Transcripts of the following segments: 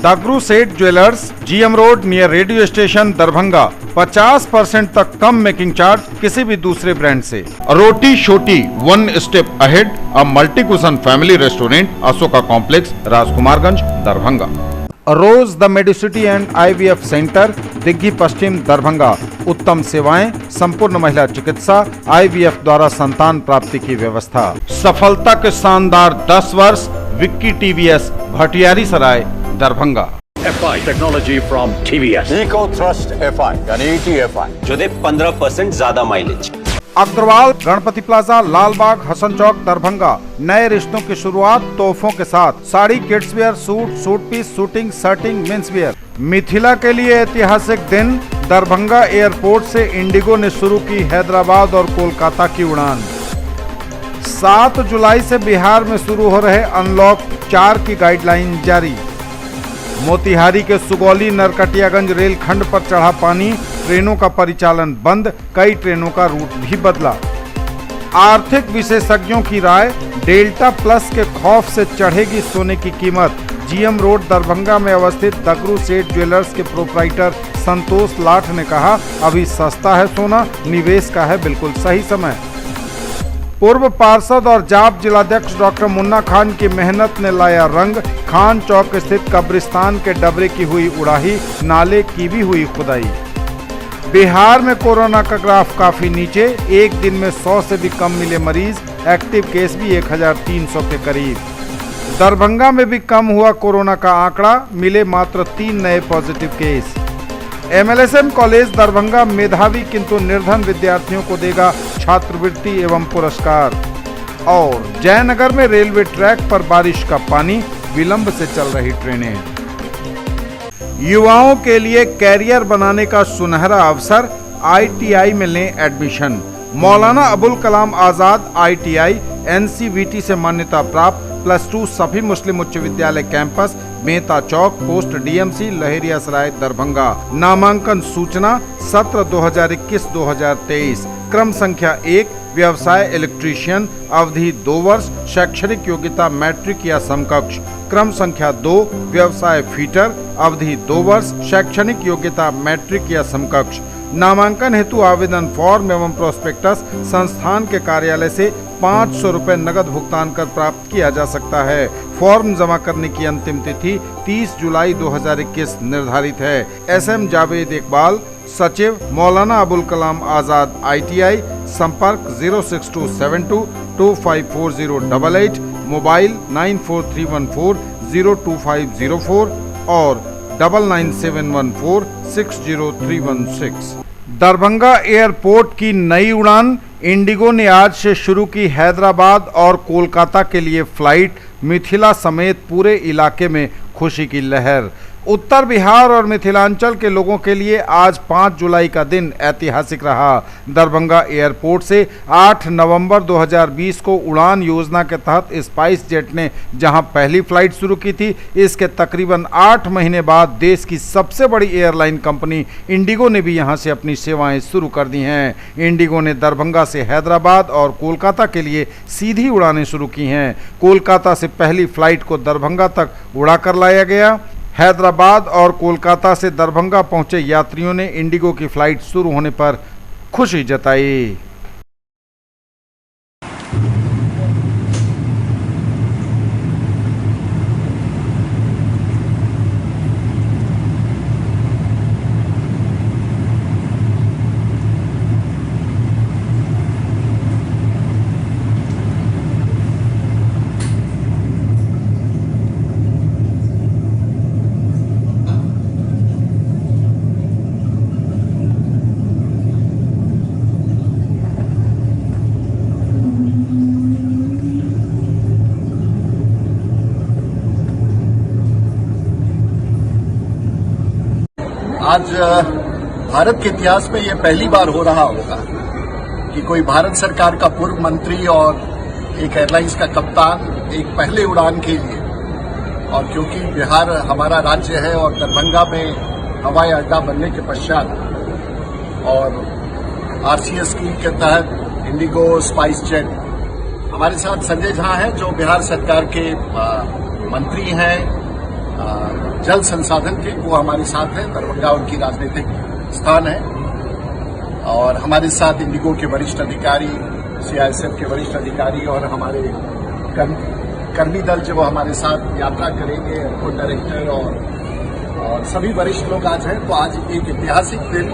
दगरू सेठ jewellers, GM road near radio station Darbhanga. 50% तक कम making charge किसी भी दूसरे ब्रांड से। Roti Shoti one step ahead, a multi cuisine family restaurant, Ashoka complex, Rajkumarganj, Darbhanga. Rose the Medicity and IVF centre, Digghi पश्चिम, दरभंगा। उत्तम सेवाएं, संपूर्ण महिला चिकित्सा, IVF द्वारा संतान प्राप्ति की व्यवस्था। सफलता के शानदार 10 वर्ष। Vicky TVS, Bhatiyari Sarai, Darbhanga. FI technology from TVS, eco thrust FI यानी ETFI जो दे 15% ज्यादा माइलेज। अग्रवाल गणपति प्लाजा, लालबाग, हसन चौक, दरभंगा। नए रिश्तों की शुरुआत तोहफों के साथ। Sari, kids wear, suit, suit piece, suiting, shirting, men's wear. Mithila के लिए ऐतिहासिक दिन। दरभंगा एयरपोर्ट से इंडिगो ने शुरू की हैदराबाद और कोलकाता की उड़ान। 7 जुलाई से बिहार में शुरू हो रहे अनलॉक 4 की गाइडलाइन जारी। मोतिहारी के सुगौली नरकटियागंज रेलखंड पर चढ़ा पानी, ट्रेनों का परिचालन बंद, कई ट्रेनों का रूट भी बदला। आर्थिक विशेषज्ञों की राय, डेल्टा प्लस के खौफ से चढ़ेगी सोने की कीमत। जीएम रोड दरभंगा में अवस्थित दगरू सेठ ज्वेलर्स के प्रोप्राइटर संतोष लाठ ने कहा, अभी सस्ता है सोना, निवेश का है बिल्कुल सही समय। पूर्व पार्षद और जाप जिलाध्यक्ष डॉक्टर मुन्ना खान की मेहनत ने लाया रंग। खान चौक स्थित कब्रिस्तान के डबरे की हुई उड़ाही, नाले की भी हुई खुदाई। बिहार में कोरोना का ग्राफ काफी नीचे, एक दिन में 100 से भी कम मिले मरीज। एक्टिव केस भी 1300 के करीब। दरभंगा में भी कम हुआ कोरोना का आंकड़ा, मिले मात्र 3 नए positive case. MLSM college Darbhanga मेधावी किंतु निर्धन विद्यार्थियों को देगा छात्रवृत्ति एवं पुरस्कार। और जयनगर में रेलवे ट्रैक पर बारिश का पानी, विलंब से चल रही ट्रेनें। युवाओं के लिए कैरियर बनाने का सुनहरा अवसर, ITI में लें admission. Maulana Abul Kalam Azad ITI NCVT से मान्यता प्राप्त, +2 सभी मुस्लिम उच्च विद्यालय कैंपस, मेहता चौक, पोस्ट DMC, लहेरियासराय, दरभंगा। नामांकन सूचना सत्र 2021-2023। क्रम संख्या 1, व्यवसाय इलेक्ट्रीशियन, अवधि 2 वर्ष, शैक्षणिक योग्यता मैट्रिक या समकक्ष। क्रम संख्या 2, व्यवसाय फीटर, अवधि 2 वर्ष, शैक्षणिक योग्यता मैट्रिक या समकक्ष। नामांकन हेतु आवेदन फॉर्म एवं प्रोस्पेक्टस संस्थान के कार्यालय से 500 रुपए नगद भुगतान कर प्राप्त किया जा सकता है। फॉर्म जमा करने की अंतिम तिथि 30 जुलाई 2021 निर्धारित है। SM जावेद इकबाल, सचिव मौलाना अबुल कलाम आजाद ITI, संपर्क 06272 254088, मोबाइल 94314 और 99714 60316। दरभंगा एयरपोर्ट की नई उड़ान। इंडिगो ने आज से शुरू की हैदराबाद और कोलकाता के लिए फ्लाइट। मिथिला समेत पूरे इलाके में खुशी की लहर। उत्तर बिहार और मिथिलांचल के लोगों के लिए आज 5 जुलाई का दिन ऐतिहासिक रहा। दरभंगा एयरपोर्ट से 8 नवंबर 2020 को उड़ान योजना के तहत स्पाइस जेट ने जहां पहली फ्लाइट शुरू की थी, इसके तकरीबन 8 महीने बाद देश की सबसे बड़ी एयरलाइन कंपनी इंडिगो ने भी यहां से अपनी सेवाएं शुरू कर दी हैं। इंडिगो ने दरभंगा से हैदराबाद और कोलकाता के लिए सीधी उड़ानें शुरू की हैं। कोलकाता से पहली फ्लाइट को दरभंगा तक उड़ा कर लाया गया। हैदराबाद और कोलकाता से दरभंगा पहुंचे यात्रियों ने इंडिगो की फ्लाइट शुरू होने पर खुशी जताई। आज भारत के इतिहास में ये पहली बार हो रहा होगा कि कोई भारत सरकार का पूर्व मंत्री और एक एयरलाइंस का कप्तान एक पहले उड़ान के लिए, और क्योंकि बिहार हमारा राज्य है और दरभंगा में हवाई अड्डा बनने के पश्चात और RCS स्कीम के तहत इंडिगो स्पाइस जेट, हमारे साथ संजय झा हैं जो बिहार सरकार के मंत्री हैं, जल संसाधन के, वो हमारे साथ है। दरभंगा उनकी राजनीतिक स्थान है। और हमारे साथ इंडिगो के वरिष्ठ अधिकारी, सीआईएसएफ के वरिष्ठ अधिकारी और हमारे कर्मी दल जो हमारे साथ यात्रा करेंगे, एयरपोर्ट डायरेक्टर और सभी वरिष्ठ लोग आज हैं। तो आज एक ऐतिहासिक दिन,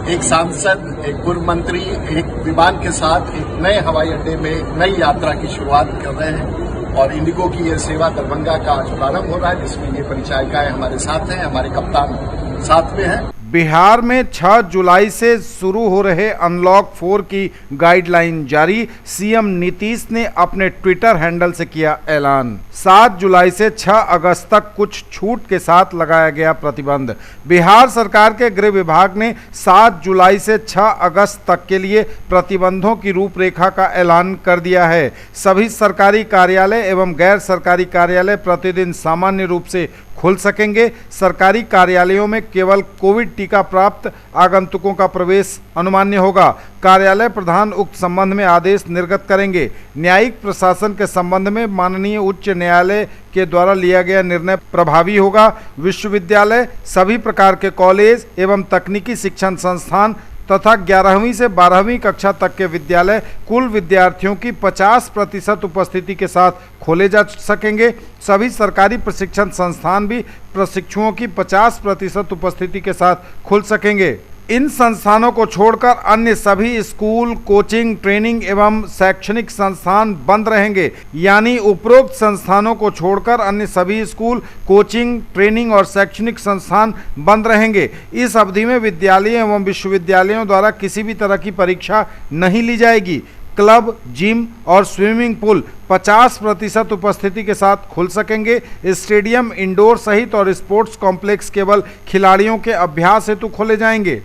एक सांसद, एक पूर्व मंत्री एक विमान के साथ एक नए हवाई अड्डे में एक नई यात्रा की शुरुआत कर रहे हैं। और इंडिगो की यह सेवा दरभंगा का आज प्रारंभ हो रहा है, जिसमें ये परिचारिकाएं हमारे साथ हैं, हमारे कप्तान साथ में हैं। बिहार में 6 जुलाई से शुरू हो रहे अनलॉक 4 की गाइडलाइन जारी, सीएम नीतीश ने अपने ट्विटर हैंडल से किया ऐलान। 7 जुलाई से 6 अगस्त तक कुछ छूट के साथ लगाया गया प्रतिबंध। बिहार सरकार के गृह विभाग ने 7 जुलाई से 6 अगस्त तक के लिए प्रतिबंधों की रूपरेखा का ऐलान कर दिया है। सभी सरकारी कार्यालय एवं गैर सरकारी कार्यालय प्रतिदिन सामान्य रूप से खुल सकेंगे। सरकारी कार्यालयों में केवल कोविड टीका प्राप्त आगंतुकों का प्रवेश अनुमान्य होगा। कार्यालय प्रधान उक्त संबंध में आदेश निर्गत करेंगे। न्यायिक प्रशासन के संबंध में माननीय उच्च न्यायालय के द्वारा लिया गया निर्णय प्रभावी होगा। विश्वविद्यालय, सभी प्रकार के कॉलेज एवं तकनीकी शिक्षण संस्थान तथा 11वीं से 12वीं कक्षा तक के विद्यालय कुल विद्यार्थियों की 50% उपस्थिति के साथ खोले जा सकेंगे। सभी सरकारी प्रशिक्षण संस्थान भी प्रशिक्षुओं की 50% उपस्थिति के साथ खुल सकेंगे। इन संस्थानों को छोड़कर अन्य सभी स्कूल, कोचिंग, ट्रेनिंग एवं शैक्षणिक संस्थान बंद रहेंगे। यानी उपरोक्त संस्थानों को छोड़कर अन्य सभी स्कूल, कोचिंग, ट्रेनिंग और शैक्षणिक संस्थान बंद रहेंगे। इस अवधि में विद्यालयों एवं विश्वविद्यालयों द्वारा किसी भी तरह की परीक्षा नहीं ली जाएगी। क्लब, जिम और स्विमिंग पूल 50% उपस्थिति के साथ खुल सकेंगे। स्टेडियम, इंडोर सहित और स्पोर्ट्स कॉम्प्लेक्स केवल खिलाड़ियों के अभ्यास हेतु खोले जाएंगे।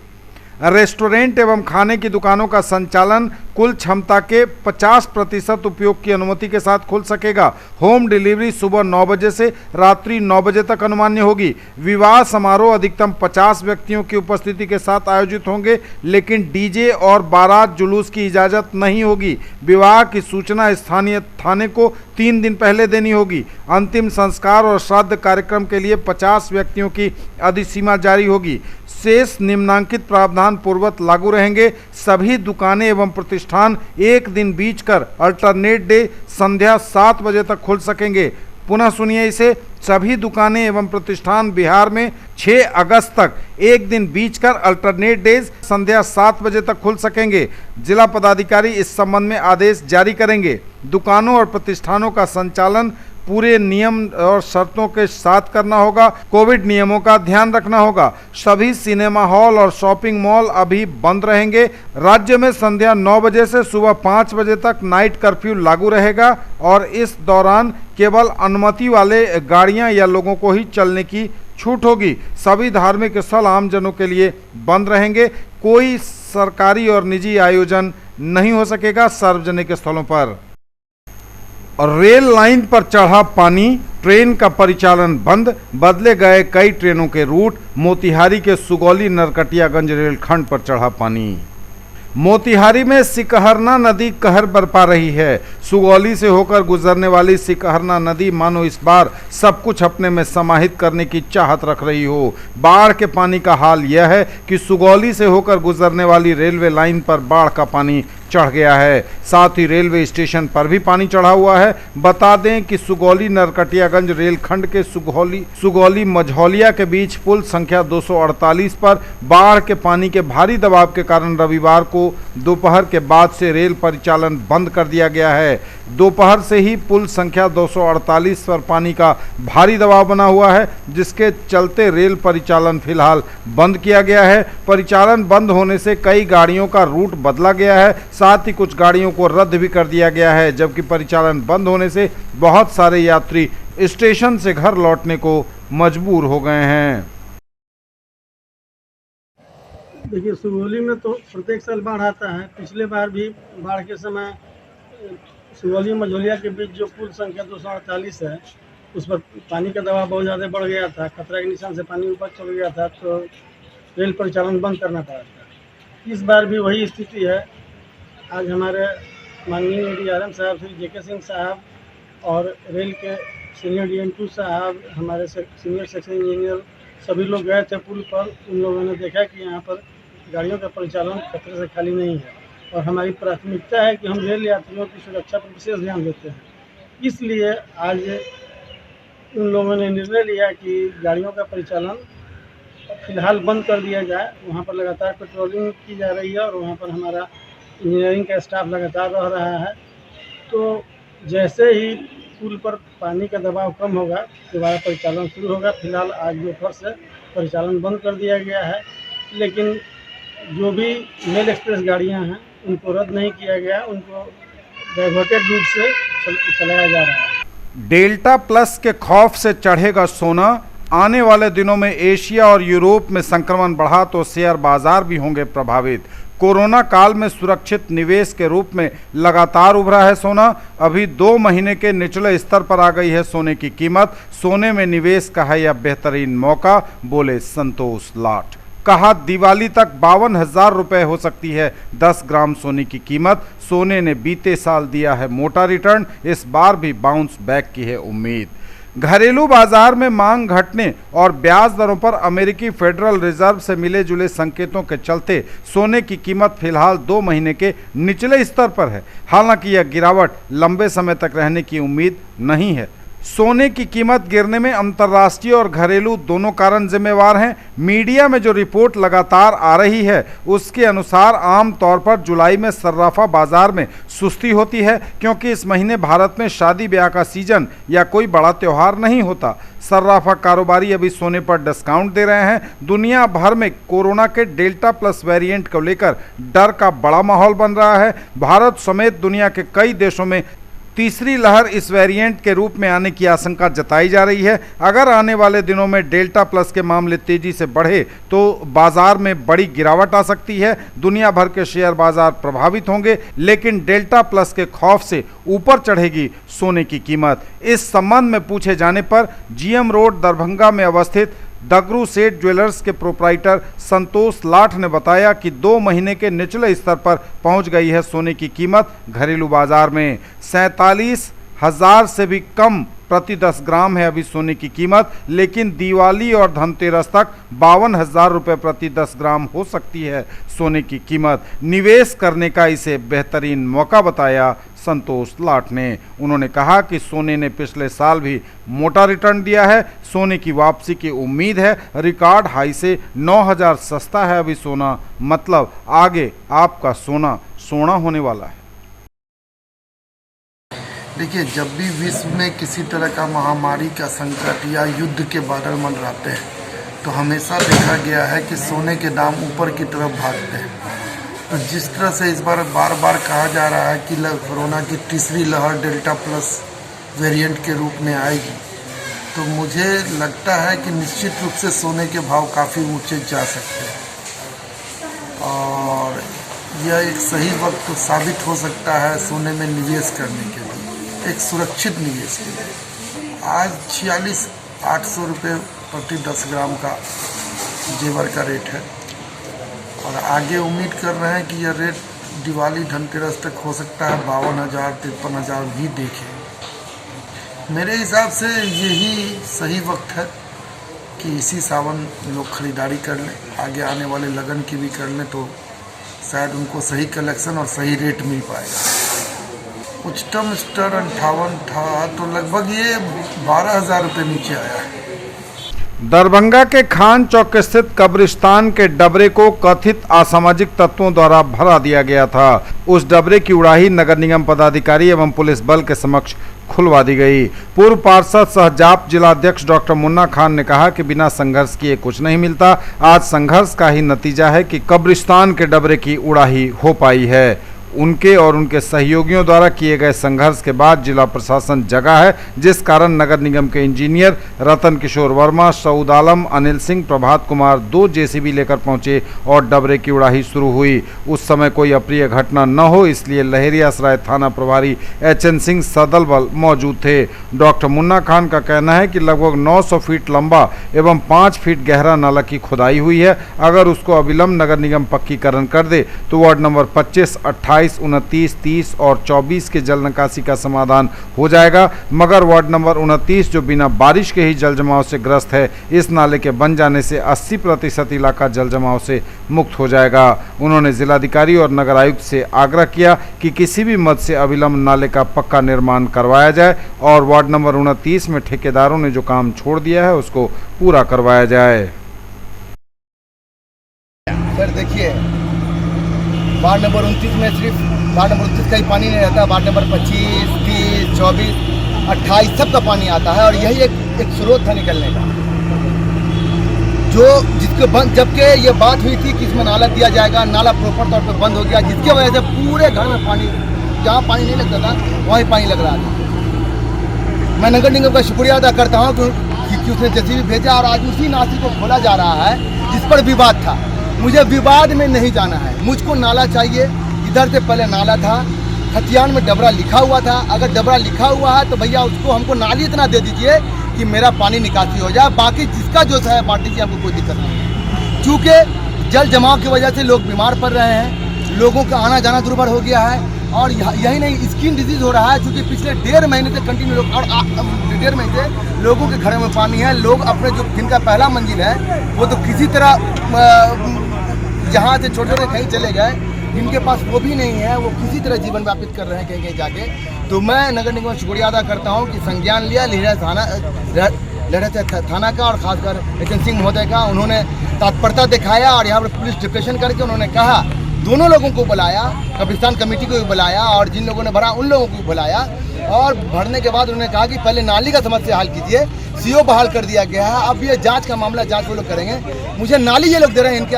रेस्टोरेंट एवं खाने की दुकानों का संचालन कुल क्षमता के 50% उपयोग की अनुमति के साथ खुल सकेगा। होम डिलीवरी सुबह 9 बजे से रात्रि 9 बजे तक अनुमान्य होगी। विवाह समारोह अधिकतम 50 व्यक्तियों की उपस्थिति के साथ आयोजित होंगे, लेकिन डीजे और बारात जुलूस की इजाज़त नहीं होगी। विवाह की सूचना स्थानीय थाने को 3 दिन पहले देनी होगी। अंतिम संस्कार और श्राद्ध कार्यक्रम के लिए 50 व्यक्तियों की अधिसीमा जारी होगी। शेष निम्नांकित प्रावधान पूर्वक लागू रहेंगे। सभी दुकानें एवं प्रतिष्ठान एक दिन बीच कर अल्टरनेट डे संध्या 7 बजे तक खुल सकेंगे। पुनः सुनिए इसे, सभी दुकानें एवं प्रतिष्ठान बिहार में 6 अगस्त तक एक दिन बीच कर अल्टरनेट डेज संध्या 7 बजे तक खुल सकेंगे। जिला पदाधिकारी इस संबंध में आदेश जारी करेंगे। दुकानों और प्रतिष्ठानों का संचालन पूरे नियम और शर्तों के साथ करना होगा। कोविड नियमों का ध्यान रखना होगा। सभी सिनेमा हॉल और शॉपिंग मॉल अभी बंद रहेंगे। राज्य में संध्या 9 बजे से सुबह 5 बजे तक नाइट कर्फ्यू लागू रहेगा और इस दौरान केवल अनुमति वाले गाड़ियां या लोगों को ही चलने की छूट होगी। सभी धार्मिक स्थल आमजनों के लिए बंद रहेंगे। कोई सरकारी और निजी आयोजन नहीं हो सकेगा सार्वजनिक स्थलों पर। और रेल लाइन पर चढ़ा पानी, ट्रेन का परिचालन बंद, बदले गए कई ट्रेनों के रूट। मोतिहारी के सुगौली नरकटियागंज रेलखंड पर चढ़ा पानी। मोतिहारी में सिकहरना नदी कहर बरपा रही है। सुगौली से होकर गुजरने वाली सिकहरना नदी मानो इस बार सब कुछ अपने में समाहित करने की चाहत रख रही हो। बाढ़ के पानी का हाल यह है कि सुगौली से होकर गुजरने वाली रेलवे लाइन पर बाढ़ का पानी चढ़ गया है। साथ ही रेलवे स्टेशन पर भी पानी चढ़ा हुआ है। बता दें कि सुगौली नरकटियागंज रेलखंड के सुगौली मझौलिया के बीच पुल संख्या 248 पर बाढ़ के पानी के भारी दबाव के कारण रविवार को दोपहर के बाद से रेल परिचालन बंद कर दिया गया है। दोपहर से ही पुल संख्या 248 पर पानी का भारी दबाव बना हुआ है, जिसके चलते रेल परिचालन फिलहाल बंद किया गया है। परिचालन बंद होने से कई गाड़ियों का रूट बदला गया है। साथ ही कुछ गाड़ियों को रद्द भी कर दिया गया है, जबकि परिचालन बंद होने से बहुत सारे यात्री स्टेशन से घर लौटने को मजबूर हो गए हैं। देखिए, सुगौली में तो प्रत्येक साल बाढ़ आता है। पिछले बार भी बाढ़ के समय सुगौली मझौलिया के बीच जो पुल संख्या 248 है, उस पर पानी का दबाव बहुत ज़्यादा बढ़ गया था। खतरा के निशान से पानी ऊपर चल गया था, तो रेल परिचालन बंद करना पड़ा था। इस बार भी वही स्थिति है। आज हमारे माननीय डीआरएम साहब श्री जेके सिंह साहब और रेल के सीनियर DM2 साहब, हमारे सीनियर सेक्शन इंजीनियर, सभी लोग गए थे पुल पर। उन लोगों ने देखा कि यहाँ पर गाड़ियों का परिचालन खतरे से खाली नहीं है, और हमारी प्राथमिकता है कि हम रेल यात्रियों की सुरक्षा पर विशेष ध्यान देते हैं। इसलिए आज उन लोगों ने निर्णय लिया कि गाड़ियों का परिचालन फिलहाल बंद कर दिया जाए। वहाँ पर लगातार पेट्रोलिंग की जा रही है और वहाँ पर हमारा इंजीनियरिंग का स्टाफ लगातार रह रहा है। तो जैसे ही पुल पर पानी का दबाव कम होगा, दोबारा परिचालन शुरू होगा। फिलहाल आज दोपहर से परिचालन बंद कर दिया गया है, लेकिन जो भी मेल एक्सप्रेस गाड़ियाँ हैं उनको रद्द नहीं किया गया, उनको डाइवर्टेड रूट से चलाया जा रहा है। डेल्टा प्लस के खौफ से चढ़ेगा सोना। आने वाले दिनों में एशिया और यूरोप में संक्रमण बढ़ा तो शेयर बाजार भी होंगे प्रभावित। कोरोना काल में सुरक्षित निवेश के रूप में लगातार उभरा है सोना। अभी 2 महीने के निचले स्तर पर आ गई है सोने की कीमत। सोने में निवेश का है यह बेहतरीन मौका, बोले संतोष लाठ। कहा दिवाली तक 52,000 रुपये हो सकती है 10 ग्राम सोने की कीमत। सोने ने बीते साल दिया है मोटा रिटर्न, इस बार भी बाउंस बैक की है उम्मीद। घरेलू बाजार में मांग घटने और ब्याज दरों पर अमेरिकी फेडरल रिजर्व से मिले जुले संकेतों के चलते सोने की कीमत फिलहाल 2 महीने के निचले स्तर पर है। हालांकि यह गिरावट लंबे समय तक रहने की उम्मीद नहीं है। सोने की कीमत गिरने में अंतर्राष्ट्रीय और घरेलू दोनों कारण जिम्मेवार हैं। मीडिया में जो रिपोर्ट लगातार आ रही है उसके अनुसार आम तौर पर जुलाई में सर्राफा बाजार में सुस्ती होती है, क्योंकि इस महीने भारत में शादी ब्याह का सीजन या कोई बड़ा त्यौहार नहीं होता। सर्राफा कारोबारी अभी सोने पर डिस्काउंट दे रहे हैं। दुनिया भर में कोरोना के डेल्टा प्लस वेरिएंट को लेकर डर का बड़ा माहौल बन रहा है। भारत समेत दुनिया के कई देशों में तीसरी लहर इस वेरिएंट के रूप में आने की आशंका जताई जा रही है। अगर आने वाले दिनों में डेल्टा प्लस के मामले तेजी से बढ़े तो बाजार में बड़ी गिरावट आ सकती है। दुनिया भर के शेयर बाजार प्रभावित होंगे, लेकिन डेल्टा प्लस के खौफ से ऊपर चढ़ेगी सोने की कीमत। इस संबंध में पूछे जाने पर GM रोड दरभंगा में अवस्थित दगरू सेठ ज्वेलर्स के प्रोप्राइटर संतोष लाठ ने बताया कि 2 महीने के निचले स्तर पर पहुंच गई है सोने की कीमत। घरेलू बाजार में 47,000 से भी कम प्रति 10 ग्राम है अभी सोने की कीमत, लेकिन दिवाली और धनतेरस तक 52,000 रुपये प्रति 10 ग्राम हो सकती है सोने की कीमत। निवेश करने का इसे बेहतरीन मौका बताया संतोष लाठ ने। उन्होंने कहा कि सोने ने पिछले साल भी मोटा रिटर्न दिया है। सोने की वापसी की उम्मीद है। रिकॉर्ड हाई से 9,000 सस्ता है अभी सोना, मतलब आगे आपका सोना सोना होने वाला है। देखिए, जब भी विश्व में किसी तरह का महामारी का संकट या युद्ध के बादल मंडराते हैं तो हमेशा देखा गया है कि सोने के दाम ऊपर की तरफ भागते हैं। तो जिस तरह से इस बार बार बार कहा जा रहा है कि कोरोना की तीसरी लहर डेल्टा प्लस वेरिएंट के रूप में आएगी, तो मुझे लगता है कि निश्चित रूप से सोने के भाव काफ़ी ऊंचे जा सकते हैं और यह एक सही वक्त साबित हो सकता है सोने में निवेश करने के लिए, एक सुरक्षित निवेश के लिए। आज 46,800 रुपये प्रति 10 ग्राम का जेवर का रेट है और आगे उम्मीद कर रहे हैं कि यह रेट दिवाली धनतेरस तक हो सकता है 52,000 53,000 भी देखें। मेरे हिसाब से यही सही वक्त है कि इसी सावन लोग खरीदारी कर लें, आगे आने वाले लगन की भी कर लें तो शायद उनको सही कलेक्शन और सही रेट मिल पाएगा। उच्चतम स्तर 58 था तो लगभग ये 12,000 रुपये नीचे आया है। दरभंगा के खान चौक स्थित कब्रिस्तान के डबरे को कथित असामाजिक तत्वों द्वारा भरा दिया गया था। उस डबरे की उड़ाही नगर निगम पदाधिकारी एवं पुलिस बल के समक्ष खुलवा दी गई। पूर्व पार्षद सह जाप जिलाध्यक्ष डॉक्टर मुन्ना खान ने कहा कि बिना संघर्ष किए कुछ नहीं मिलता। आज संघर्ष का ही नतीजा है कि कब्रिस्तान के डबरे की उड़ाही हो पाई है। उनके और उनके सहयोगियों द्वारा किए गए संघर्ष के बाद जिला प्रशासन जगा है, जिस कारण नगर निगम के इंजीनियर रतन किशोर वर्मा, सऊद आलम, अनिल सिंह, प्रभात कुमार 2 JCB लेकर पहुंचे और डबरे की उड़ाही शुरू हुई। उस समय कोई अप्रिय घटना न हो इसलिए लहेरियासराय थाना प्रभारी HN सिंह सदल बल मौजूद थे। डॉक्टर मुन्ना खान का कहना है कि लगभग 900 फीट लंबा एवं 5 फीट गहरा नाला की खुदाई हुई है। अगर उसको अविलंब नगर निगम पक्कीकरण कर दे तो वार्ड नंबर 25, 28 28, 29, 30 और 24 के जल निकासी का समाधान हो जाएगा, मगर वार्ड नंबर 29 जो बिना बारिश के ही जल जमाव से ग्रस्त है, इस नाले के बन जाने से 80% इलाका जल जमाव से मुक्त हो जाएगा। उन्होंने जिलाधिकारी और नगर आयुक्त से आग्रह किया कि किसी भी मद से अविलंब नाले का पक्का निर्माण करवाया जाए और वार्ड नंबर 29 में ठेकेदारों ने जो काम छोड़ दिया है उसको पूरा करवाया जाए। सर देखिए, वार्ड नंबर 29 में सिर्फ वार्ड नंबर 29 का ही पानी नहीं रहता, वार्ड नंबर 25, 30, 24, 28 सबका पानी आता है और यही एक स्रोत था निकलने का, जो जिसके बंद, जबकि ये बात हुई थी कि इसमें नाला दिया जाएगा, नाला प्रॉपर तौर पर बंद हो गया, जिसकी वजह से पूरे घर में पानी, जहाँ पानी नहीं लगता था वहीं पानी लग रहा था। मैं नगर निगम का शुक्रिया अदा करता हूँ कि उसने जेसीबी भेजा और आज उसी नाली को खोला जा रहा है जिस पर विवाद था। मुझे विवाद में नहीं जाना है, मुझको नाला चाहिए। इधर से पहले नाला था, खतियान में डबरा लिखा हुआ था, अगर डबरा लिखा हुआ है तो भैया उसको हमको नाली इतना दे दीजिए कि मेरा पानी निकासी हो जाए, बाकी जिसका जो है पार्टी की हमको कोई दिक्कत नहीं है। चूँकि जल जमाव की वजह से लोग बीमार पड़ रहे हैं, लोगों का आना जाना दुर्भर हो गया है और यही नहीं स्किन डिजीज हो रहा है, क्योंकि पिछले 1.5 महीने से कंटिन्यू लोग और 1.5 महीने से लोगों के घरों में पानी है। लोग अपने जो जिनका पहला मंजिल है वो तो किसी तरह जहाँ से छोटे छोटे कहीं चले गए, जिनके पास वो भी नहीं है वो किसी तरह जीवन व्यापित कर रहे हैं कहीं कहीं जाके। तो मैं नगर निगम शुक्रिया अदा करता हूँ कि संज्ञान लिया लहरा थाना का और खासकर नितिन सिंह महोदय का। उन्होंने तत्परता दिखाया और यहाँ पर पुलिस डिप्रेशन करके उन्होंने कहा, दोनों लोगों को बुलाया, कब्रिस्तान कमेटी को भी बुलाया और जिन लोगों ने भरा उन लोगों को भी बुलाया और भरने के बाद उन्होंने कहा कि पहले नाली का समस्या हल कीजिए। सीओ बहाल कर दिया गया है, अब ये जांच का मामला जांच वो लोग करेंगे। मुझे नाली ये लोग दे रहे हैं, इनके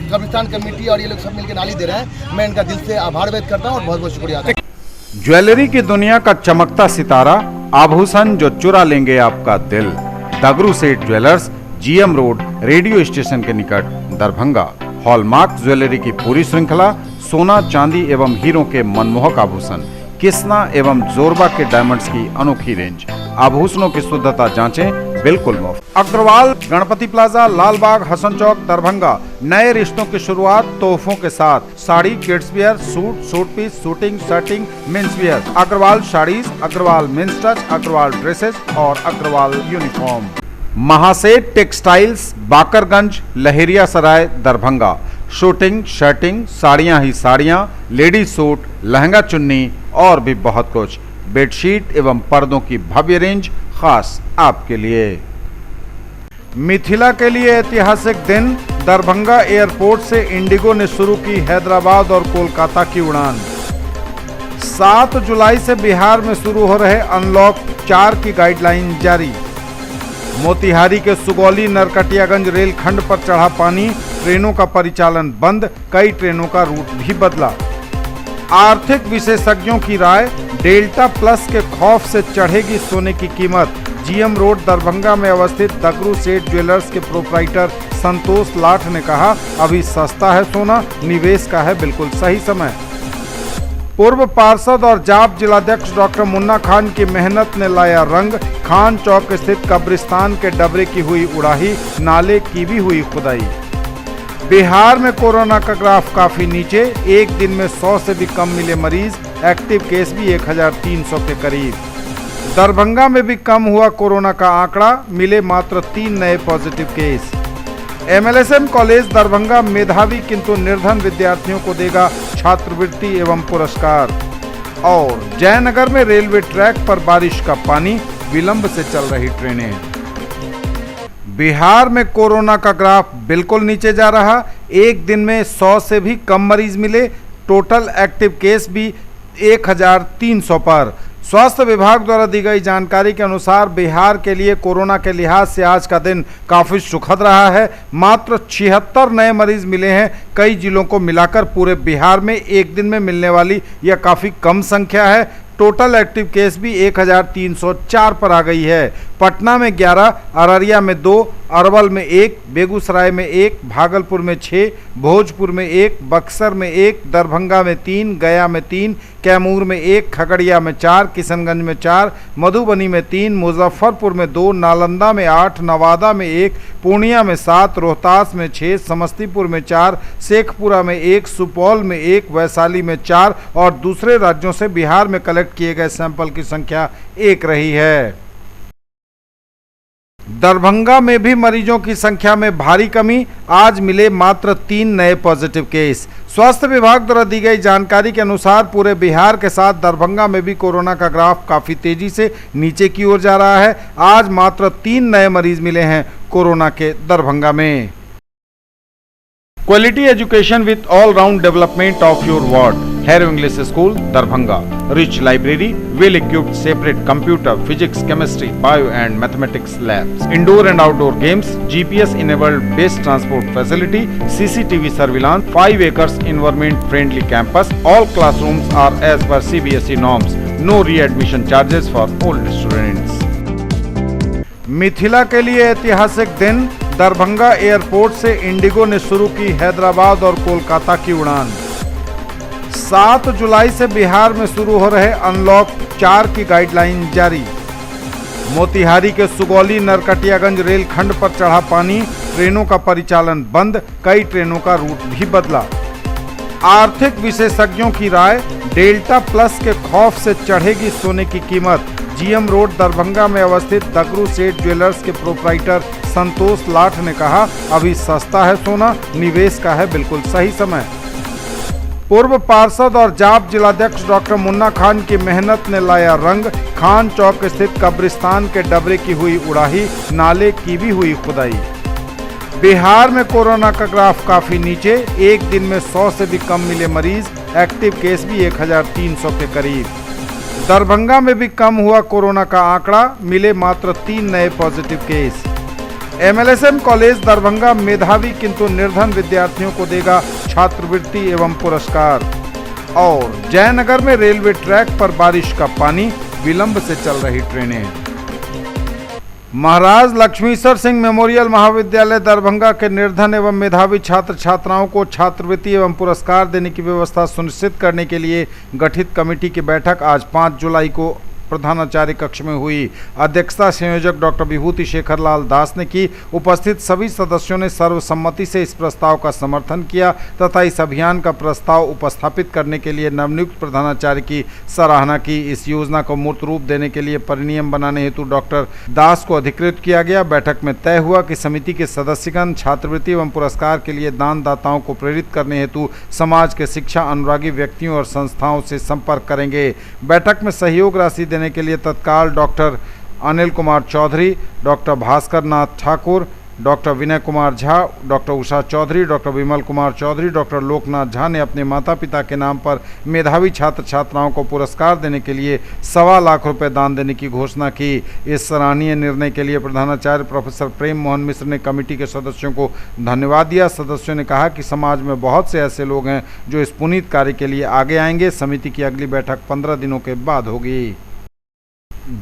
कब्रिस्तान कमेटी और ये लोग सब मिलकर नाली दे रहे हैं, मैं इनका दिल से आभार व्यक्त करता हूँ और बहुत बहुत शुक्रिया। ज्वेलरी की दुनिया का चमकता सितारा, आभूषण जो चुरा लेंगे आपका दिल। दगरू सेठ jewellers, GM road, radio station के निकट, दरभंगा। हॉलमार्क ज्वेलरी की पूरी श्रृंखला, सोना, चांदी एवं हीरों के मनमोहक आभूषण, किस्ना एवं जोरबा के डायमंड्स की अनोखी रेंज। आभूषणों की शुद्धता जांचें, बिल्कुल मुफ्त। अग्रवाल गणपति प्लाजा, लालबाग, हसन चौक, दरभंगा। नए रिश्तों की शुरुआत तोहफों के साथ। Sari, kids wear, suit, suit piece, suiting, shirting, men's wear. Agrawal saris, Agrawal men's touch, Agrawal dresses और Agrawal uniform. Mahaseth textiles, Bakarganj, Laheriya Sarai, Darbhanga. Suiting, shirting, साड़ियाँ ही साड़ियाँ, लेडीज सूट, लहंगा चुन्नी और भी बहुत कुछ। बेडशीट एवं पर्दों की भव्य रेंज खास आपके लिए। मिथिला के लिए ऐतिहासिक दिन। दरभंगा एयरपोर्ट से इंडिगो ने शुरू की हैदराबाद और कोलकाता की उड़ान। 7 जुलाई से बिहार में शुरू हो रहे अनलॉक 4 की गाइडलाइन जारी। मोतिहारी के सुगौली नरकटियागंज रेलखंड पर चढ़ा पानी, ट्रेनों का परिचालन बंद, कई ट्रेनों का रूट भी बदला। आर्थिक विशेषज्ञों की राय, डेल्टा प्लस के खौफ से चढ़ेगी सोने की कीमत। जीएम रोड दरभंगा में अवस्थित दगरू सेठ ज्वेलर्स के प्रोप्राइटर संतोष लाठ ने कहा, अभी सस्ता है सोना, निवेश का है बिल्कुल सही समय। पूर्व पार्षद और जाप जिलाध्यक्ष डॉक्टर मुन्ना खान की मेहनत ने लाया रंग। खान चौक स्थित कब्रिस्तान के डबरे की हुई उड़ाही, नाले की भी हुई खुदाई। बिहार में कोरोना का ग्राफ काफी नीचे, एक दिन में 100 से भी कम मिले मरीज, एक्टिव केस भी 1300 के करीब। दरभंगा में भी कम हुआ कोरोना का आंकड़ा, मिले मात्र 3 नए positive case. MLSM college Darbhanga मेधावी किंतु निर्धन विद्यार्थियों को देगा छात्रवृत्ति एवं पुरस्कार। और जयनगर में रेलवे ट्रैक पर बारिश का पानी, विलंब से चल रही ट्रेनें। बिहार में कोरोना का ग्राफ बिल्कुल नीचे जा रहा, एक दिन में 100 से भी कम मरीज मिले, टोटल एक्टिव केस भी 1300 पर। स्वास्थ्य विभाग द्वारा दी गई जानकारी के अनुसार बिहार के लिए कोरोना के लिहाज से आज का दिन काफ़ी सुखद रहा है। मात्र 76 नए मरीज मिले हैं। कई जिलों को मिलाकर पूरे बिहार में एक दिन में मिलने वाली यह काफ़ी कम संख्या है। टोटल एक्टिव केस भी 1304 पर आ गई है। पटना में 11, अररिया में 2, अरवल में 1, बेगूसराय में 1, भागलपुर में 6, भोजपुर में 1, बक्सर में 1, दरभंगा में 3, गया में 3, कैमूर में 1, खगड़िया में 4, किशनगंज में 4, मधुबनी में 3, मुजफ्फरपुर में 2, नालंदा में 8, नवादा में 1, पूर्णिया में 7, रोहतास में 6, समस्तीपुर में 4, शेखपुरा में 1, सुपौल में 1, वैशाली में 4 और दूसरे राज्यों से बिहार में कलेक्ट किए गए सैंपल की संख्या 1 रही है। दरभंगा में भी मरीजों की संख्या में भारी कमी, आज मिले मात्र 3 नए पॉजिटिव केस। स्वास्थ्य विभाग द्वारा दी गई जानकारी के अनुसार पूरे बिहार के साथ दरभंगा में भी कोरोना का ग्राफ काफी तेजी से नीचे की ओर जा रहा है। आज मात्र 3 नए मरीज मिले हैं कोरोना के दरभंगा में। Quality education with all round development of your ward. Harrow English school Darbhanga, rich library, well equipped separate computer, physics, chemistry, bio and mathematics labs, indoor and outdoor games, GPS enabled based transport facility, CCTV surveillance, 5 acres environment friendly campus. All classrooms are as per CBSE norms. No re-admission charges for old students. Mithila के लिए ऐतिहासिक दिन, Darbhanga airport से Indigo ने शुरू की हैदराबाद और कोलकाता की उड़ान। 7 जुलाई से बिहार में शुरू हो रहे अनलॉक 4 की गाइडलाइन जारी। मोतिहारी के सुगौली नरकटियागंज रेलखंड पर चढ़ा पानी, ट्रेनों का परिचालन बंद, कई ट्रेनों का रूट भी बदला। आर्थिक विशेषज्ञों की राय, डेल्टा प्लस के खौफ से चढ़ेगी सोने की कीमत। जीएम रोड दरभंगा में अवस्थित दगरू सेठ ज्वेलर्स के प्रोप्राइटर संतोष लाठ ने कहा, अभी सस्ता है सोना, निवेश का है बिल्कुल सही समय। पूर्व पार्षद और जाप जिलाध्यक्ष डॉक्टर मुन्ना खान की मेहनत ने लाया रंग, खान चौक स्थित कब्रिस्तान के डबरे की हुई उड़ाही, नाले की भी हुई खुदाई। बिहार में कोरोना का ग्राफ काफी नीचे, एक दिन में 100 से भी कम मिले मरीज, एक्टिव केस भी 1300 के करीब। दरभंगा में भी कम हुआ कोरोना का आंकड़ा, मिले मात्र 3 नए positive case. MLSM college Darbhanga मेधावी किंतु निर्धन विद्यार्थियों को देगा छात्रवृत्ति एवं पुरस्कार। और जयनगर में रेलवे ट्रैक पर बारिश का पानी, विलंब से चल रही ट्रेनें। महाराज लक्ष्मीसर सिंह मेमोरियल महाविद्यालय दरभंगा के निर्धन एवं मेधावी छात्र छात्राओं को छात्रवृत्ति एवं पुरस्कार देने की व्यवस्था सुनिश्चित करने के लिए गठित कमेटी की बैठक आज 5 जुलाई को प्रधानाचार्य कक्ष में हुई। अध्यक्षता संयोजक डॉक्टर विभूति शेखर लाल दास ने की। उपस्थित सभी सदस्यों ने सर्वसम्मति से इस प्रस्ताव का समर्थन किया तथा इस अभियान का प्रस्ताव उपस्थापित करने के लिए नवनियुक्त प्रधानाचार्य की सराहना की। इस योजना को मूर्त रूप देने के लिए परिनियम बनाने हेतु डॉक्टर दास को अधिकृत किया गया। बैठक में तय हुआ कि समिति के सदस्यगण छात्रवृत्ति एवं पुरस्कार के लिए दानदाताओं को प्रेरित करने हेतु समाज के शिक्षा अनुरागी व्यक्तियों और संस्थाओं से संपर्क करेंगे। बैठक में सहयोग राशि देने के लिए तत्काल doctor Anil Kumar Chaudhary, doctor Bhaskar Nath Thakur, doctor Vinay Kumar Jha, doctor Usha Chaudhary, doctor Vimal Kumar Chaudhary, doctor Loknath Jha ने अपने माता पिता के नाम पर मेधावी छात्र छात्राओं को पुरस्कार देने के लिए 1.25 लाख रुपए दान देने की घोषणा की। इस सराहनीय निर्णय के लिए प्रधानाचार्य प्रोफेसर प्रेम मोहन मिश्र ने कमेटी के सदस्यों को धन्यवाद दिया। सदस्यों ने कहा कि समाज में बहुत से ऐसे लोग हैं जो इस पुनीत कार्य के लिए आगे आएंगे। समिति की अगली बैठक 15 दिनों के बाद होगी।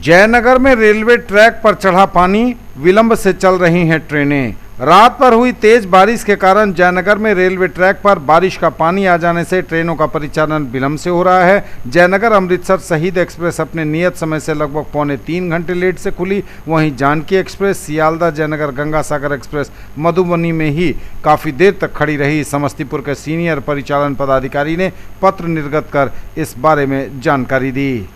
जयनगर में रेलवे ट्रैक पर चढ़ा पानी, विलंब से चल रही हैं ट्रेनें। रात पर हुई तेज बारिश के कारण जयनगर में रेलवे ट्रैक पर बारिश का पानी आ जाने से ट्रेनों का परिचालन विलंब से हो रहा है। जयनगर अमृतसर शहीद एक्सप्रेस अपने नियत समय से लगभग 2.25 घंटे लेट से खुली। वहीं जानकी एक्सप्रेस, सियालदह जयनगर गंगा सागर एक्सप्रेस मधुबनी में ही काफ़ी देर तक खड़ी रही। समस्तीपुर के सीनियर परिचालन पदाधिकारी ने पत्र निर्गत कर इस बारे में जानकारी दी।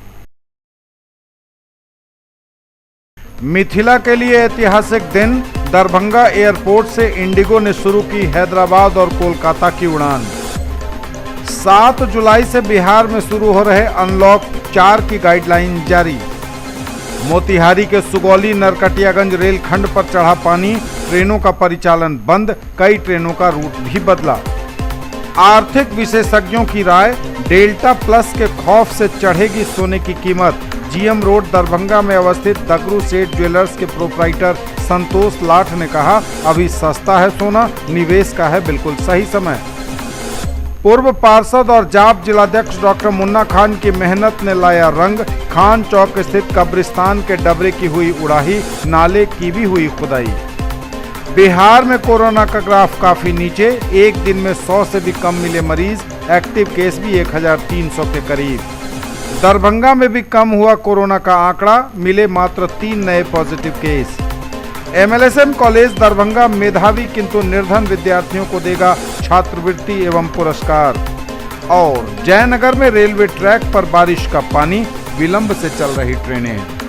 मिथिला के लिए ऐतिहासिक दिन, दरभंगा एयरपोर्ट से इंडिगो ने शुरू की हैदराबाद और कोलकाता की उड़ान। 7 जुलाई से बिहार में शुरू हो रहे अनलॉक 4 की गाइडलाइन जारी। मोतिहारी के सुगौली नरकटियागंज रेलखंड पर चढ़ा पानी, ट्रेनों का परिचालन बंद, कई ट्रेनों का रूट भी बदला। आर्थिक विशेषज्ञों की राय, डेल्टा प्लस के खौफ से चढ़ेगी सोने की कीमत। जीएम रोड दरभंगा में अवस्थित दगरू सेठ ज्वेलर्स के प्रोप्राइटर संतोष लाठ ने कहा, अभी सस्ता है सोना, निवेश का है बिल्कुल सही समय। पूर्व पार्षद और जाप जिलाध्यक्ष डॉक्टर मुन्ना खान की मेहनत ने लाया रंग। खान चौक स्थित कब्रिस्तान के डबरे की हुई उड़ाही, नाले की भी हुई खुदाई। बिहार में कोरोना का ग्राफ काफी नीचे, एक दिन में 100 से भी कम मिले मरीज, एक्टिव केस भी 1300 के करीब। दरभंगा में भी कम हुआ कोरोना का आंकड़ा, मिले मात्र 3 नए positive case. MLSM college Darbhanga मेधावी किंतु निर्धन विद्यार्थियों को देगा छात्रवृत्ति एवं पुरस्कार। और जयनगर में रेलवे ट्रैक पर बारिश का पानी, विलंब से चल रही ट्रेनें।